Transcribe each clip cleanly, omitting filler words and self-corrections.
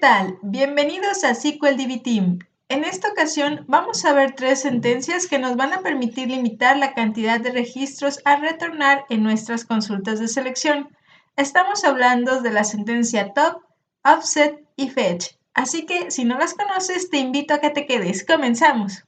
tal? Bienvenidos a SQL DB Team. En esta ocasión vamos a ver 3 sentencias que nos van a permitir limitar la cantidad de registros a retornar en nuestras consultas de selección. Estamos hablando de la sentencia top, offset y fetch. Así que si no las conoces, te invito a que te quedes. Comenzamos.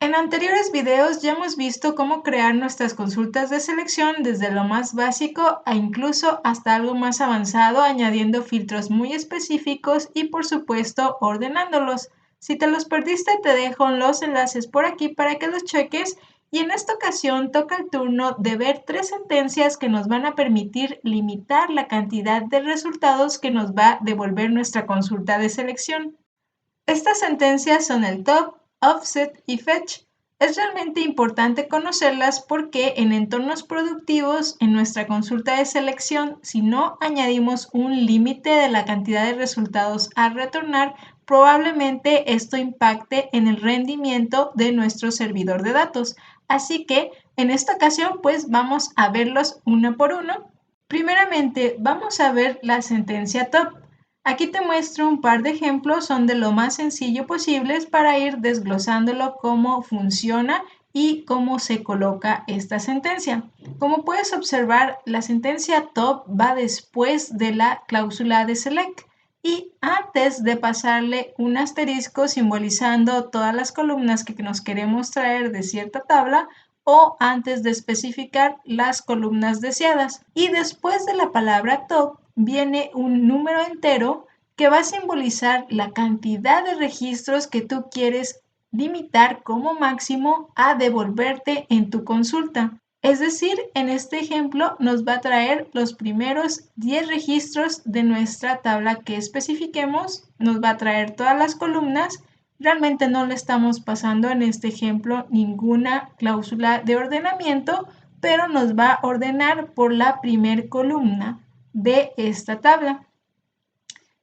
En anteriores videos ya hemos visto cómo crear nuestras consultas de selección desde lo más básico e incluso hasta algo más avanzado, añadiendo filtros muy específicos y por supuesto ordenándolos. Si te los perdiste, te dejo los enlaces por aquí para que los cheques, y en esta ocasión toca el turno de ver 3 sentencias que nos van a permitir limitar la cantidad de resultados que nos va a devolver nuestra consulta de selección. Estas sentencias son el top, offset y fetch. Es realmente importante conocerlas porque en entornos productivos, en nuestra consulta de selección, si no añadimos un límite de la cantidad de resultados a retornar, probablemente esto impacte en el rendimiento de nuestro servidor de datos. Así que en esta ocasión, pues vamos a verlos uno por uno. Primeramente, vamos a ver la sentencia top. Aquí te muestro un par de ejemplos, son de lo más sencillo posibles para ir desglosándolo cómo funciona y cómo se coloca esta sentencia. Como puedes observar, la sentencia top va después de la cláusula de select y antes de pasarle un asterisco simbolizando todas las columnas que nos queremos traer de cierta tabla, o antes de especificar las columnas deseadas. Y después de la palabra top viene un número entero que va a simbolizar la cantidad de registros que tú quieres limitar como máximo a devolverte en tu consulta. Es decir, en este ejemplo nos va a traer los primeros 10 registros de nuestra tabla que especifiquemos, nos va a traer todas las columnas. Realmente no le estamos pasando en este ejemplo ninguna cláusula de ordenamiento, pero nos va a ordenar por la primer columna de esta tabla.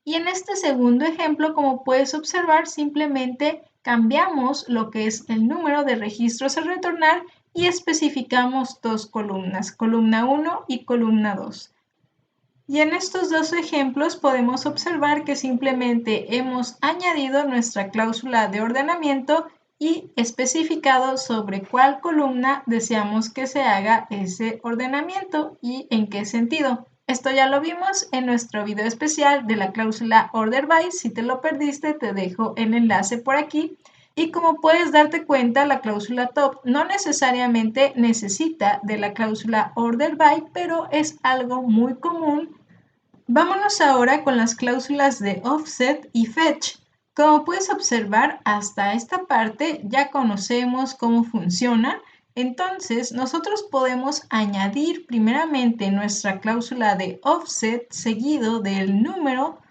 Y en este segundo ejemplo, como puedes observar, simplemente cambiamos lo que es el número de registros a retornar y especificamos dos columnas, columna 1 y columna 2. Y en estos dos ejemplos podemos observar que simplemente hemos añadido nuestra cláusula de ordenamiento y especificado sobre cuál columna deseamos que se haga ese ordenamiento y en qué sentido. Esto ya lo vimos en nuestro video especial de la cláusula order by. Si te lo perdiste, te dejo el enlace por aquí. Y como puedes darte cuenta, la cláusula top no necesariamente necesita de la cláusula order by, pero es algo muy común. Vámonos ahora con las cláusulas de offset y fetch. Como puedes observar, hasta esta parte ya conocemos cómo funciona. Entonces, nosotros podemos añadir primeramente nuestra cláusula de offset seguido del número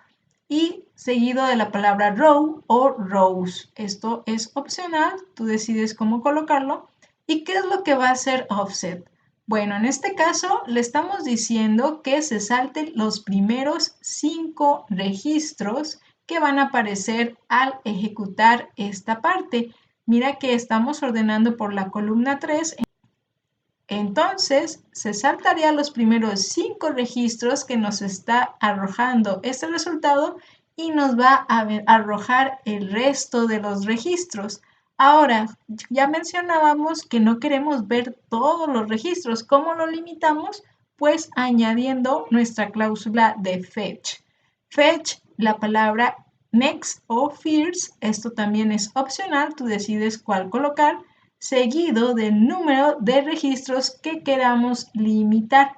y seguido de la palabra row o rows. Esto es opcional, tú decides cómo colocarlo. ¿Y qué es lo que va a hacer offset? Bueno, en este caso le estamos diciendo que se salten los primeros 5 registros que van a aparecer al ejecutar esta parte. Mira que estamos ordenando por la columna 3. Entonces, se saltaría los primeros 5 registros que nos está arrojando este resultado y nos va a arrojar el resto de los registros. Ahora, ya mencionábamos que no queremos ver todos los registros. ¿Cómo lo limitamos? Pues añadiendo nuestra cláusula de fetch. Fetch, la palabra next o first, esto también es opcional, tú decides cuál colocar, seguido del número de registros que queramos limitar.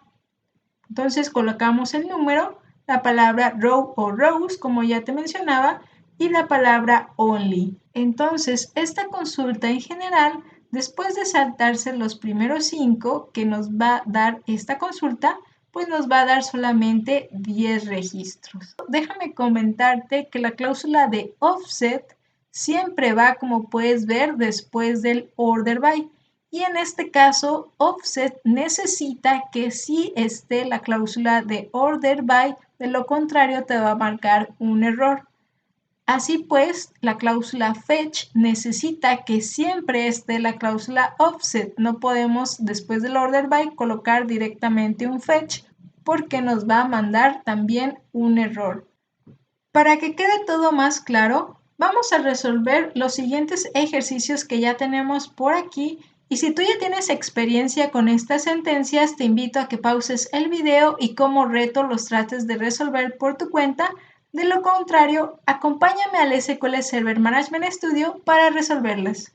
Entonces colocamos el número, la palabra row o rows, como ya te mencionaba, y la palabra only. Entonces, esta consulta en general, después de saltarse los primeros 5 que nos va a dar esta consulta, pues nos va a dar solamente 10 registros. Déjame comentarte que la cláusula de offset siempre va, como puedes ver, después del order by. Y en este caso, offset necesita que sí esté la cláusula de order by, de lo contrario te va a marcar un error. Así pues, la cláusula fetch necesita que siempre esté la cláusula offset. No podemos después del order by colocar directamente un fetch porque nos va a mandar también un error. Para que quede todo más claro, vamos a resolver los siguientes ejercicios que ya tenemos por aquí. Y si tú ya tienes experiencia con estas sentencias, te invito a que pauses el video y como reto los trates de resolver por tu cuenta. De lo contrario, acompáñame al SQL Server Management Studio para resolverlas.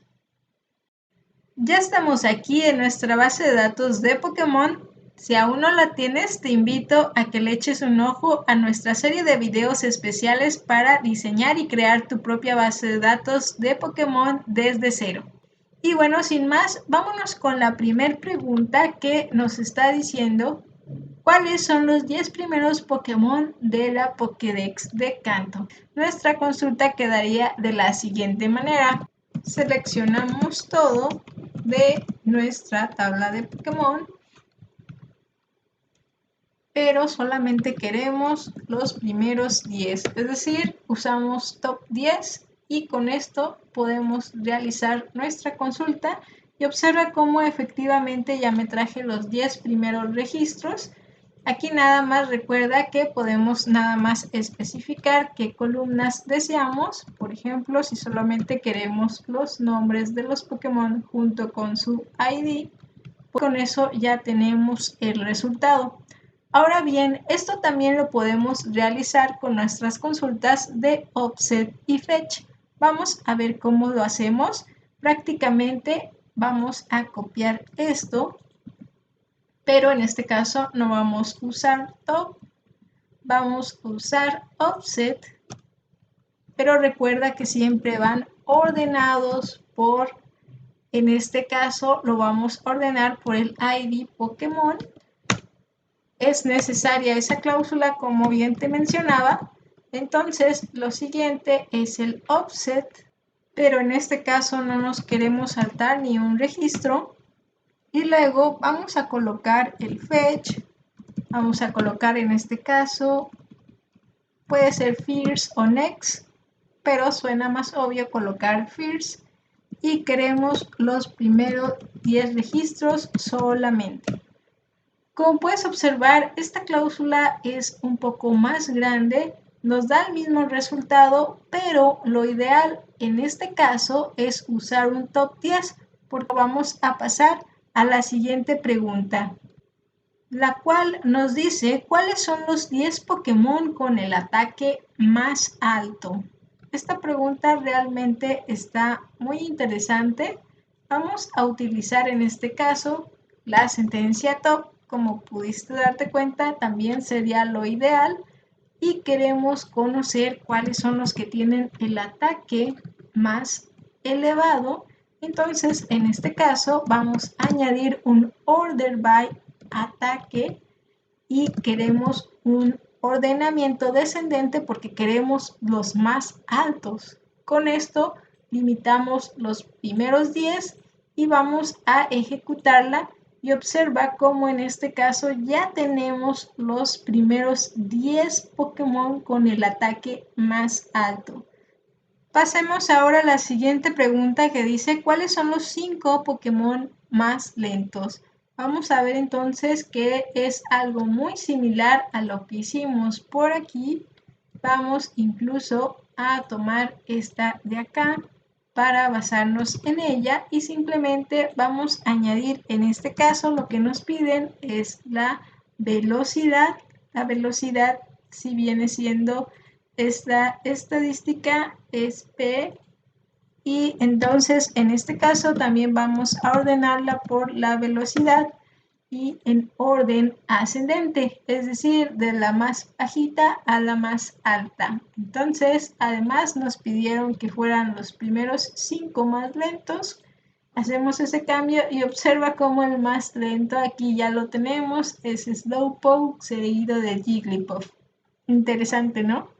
Ya estamos aquí en nuestra base de datos de Pokémon. Si aún no la tienes, te invito a que le eches un ojo a nuestra serie de videos especiales para diseñar y crear tu propia base de datos de Pokémon desde cero. Y bueno, sin más, vámonos con la primera pregunta que nos está diciendo ¿cuáles son los 10 primeros Pokémon de la Pokédex de Kanto? Nuestra consulta quedaría de la siguiente manera. Seleccionamos todo de nuestra tabla de Pokémon, pero solamente queremos los primeros 10, es decir, usamos top 10 y con esto podemos realizar nuestra consulta y observa cómo efectivamente ya me traje los 10 primeros registros. Aquí nada más recuerda que podemos nada más especificar qué columnas deseamos. Por ejemplo, si solamente queremos los nombres de los Pokémon junto con su ID, pues con eso ya tenemos el resultado. Ahora bien, esto también lo podemos realizar con nuestras consultas de offset y fetch. Vamos a ver cómo lo hacemos. Prácticamente vamos a copiar esto, pero en este caso no vamos a usar top, vamos a usar offset, pero recuerda que siempre van ordenados por, en este caso lo vamos a ordenar por el ID Pokémon. Es necesaria esa cláusula como bien te mencionaba. Entonces lo siguiente es el offset, pero en este caso no nos queremos saltar ni un registro. Y luego vamos a colocar el fetch. Vamos a colocar en este caso, puede ser first o next, pero suena más obvio colocar first. Y queremos los primeros 10 registros solamente. Como puedes observar, esta cláusula es un poco más grande, nos da el mismo resultado, pero lo ideal en este caso es usar un top 10, porque vamos a pasar a la siguiente pregunta, la cual nos dice cuáles son los 10 Pokémon con el ataque más alto. Esta pregunta realmente está muy interesante. Vamos a utilizar en este caso la sentencia top. Como pudiste darte cuenta, también sería lo ideal. Y queremos conocer cuáles son los que tienen el ataque más elevado. Entonces, en este caso, vamos a añadir un order by ataque y queremos un ordenamiento descendente porque queremos los más altos. Con esto limitamos los primeros 10 y vamos a ejecutarla y observa cómo en este caso ya tenemos los primeros 10 Pokémon con el ataque más alto. Pasemos ahora a la siguiente pregunta que dice ¿cuáles son los 5 Pokémon más lentos? Vamos a ver entonces que es algo muy similar a lo que hicimos por aquí. Vamos incluso a tomar esta de acá para basarnos en ella y simplemente vamos a añadir en este caso lo que nos piden es la velocidad. La velocidad si viene siendo esta estadística es P y entonces en este caso también vamos a ordenarla por la velocidad y en orden ascendente, es decir, de la más bajita a la más alta. Entonces, además nos pidieron que fueran los primeros 5 más lentos. Hacemos ese cambio y observa cómo el más lento, aquí ya lo tenemos, es Slowpoke seguido de Jigglypuff. Interesante, ¿no?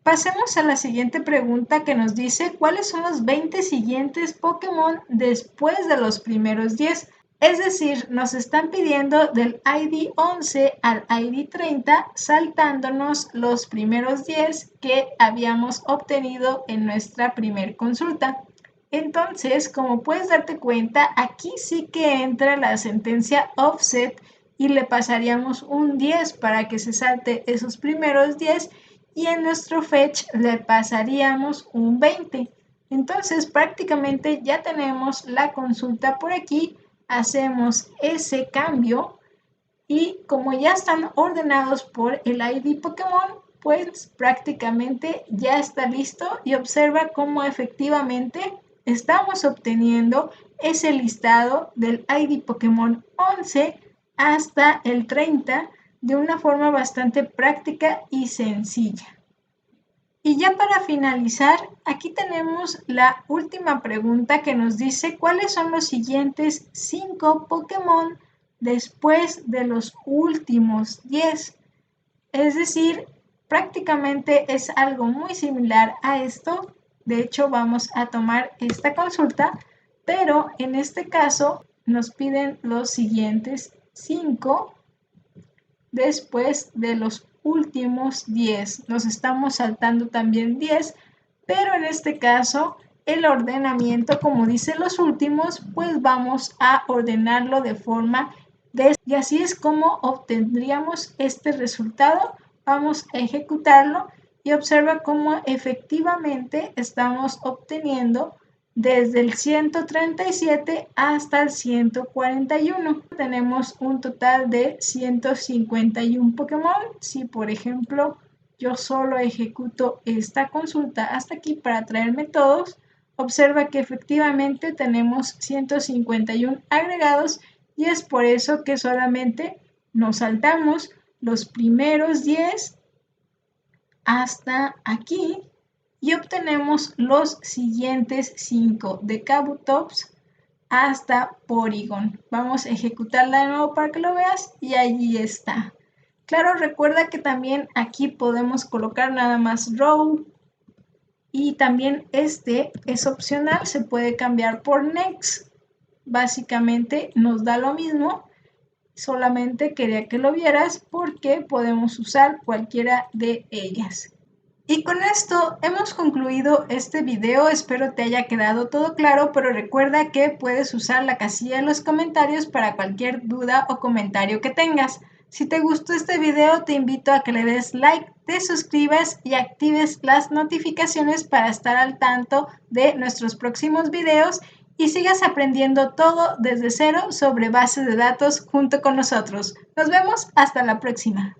Pasemos a la siguiente pregunta que nos dice ¿cuáles son los 20 siguientes Pokémon después de los primeros 10? Es decir, nos están pidiendo del ID 11 al ID 30, saltándonos los primeros 10 que habíamos obtenido en nuestra primer consulta. Entonces, como puedes darte cuenta, aquí sí que entra la sentencia offset y le pasaríamos un 10 para que se salte esos primeros 10 y en nuestro fetch le pasaríamos un 20. Entonces, prácticamente ya tenemos la consulta por aquí. Hacemos ese cambio y como ya están ordenados por el ID Pokémon, pues prácticamente ya está listo y observa cómo efectivamente estamos obteniendo ese listado del ID Pokémon 11 hasta el 30 de una forma bastante práctica y sencilla. Y ya para finalizar, aquí tenemos la última pregunta que nos dice cuáles son los siguientes 5 Pokémon después de los últimos 10. Es decir, prácticamente es algo muy similar a esto. De hecho, vamos a tomar esta consulta, pero en este caso nos piden los siguientes 5 después de los últimos 10. Nos estamos saltando también 10, pero en este caso el ordenamiento, como dice los últimos, pues vamos a ordenarlo de forma y así es como obtendríamos este resultado. Vamos a ejecutarlo y observa cómo efectivamente estamos obteniendo desde el 137 hasta el 141. Tenemos un total de 151 Pokémon. Si por ejemplo yo solo ejecuto esta consulta hasta aquí para traerme todos, observa que efectivamente tenemos 151 agregados y es por eso que solamente nos saltamos los primeros 10 hasta aquí y obtenemos los siguientes 5 de Kabutops hasta Porygon. Vamos a ejecutarla de nuevo para que lo veas y allí está. Claro, recuerda que también aquí podemos colocar nada más row y también este es opcional, se puede cambiar por next. Básicamente nos da lo mismo, solamente quería que lo vieras porque podemos usar cualquiera de ellas. Y con esto hemos concluido este video, espero te haya quedado todo claro, pero recuerda que puedes usar la casilla de los comentarios para cualquier duda o comentario que tengas. Si te gustó este video te invito a que le des like, te suscribas y actives las notificaciones para estar al tanto de nuestros próximos videos y sigas aprendiendo todo desde cero sobre bases de datos junto con nosotros. Nos vemos hasta la próxima.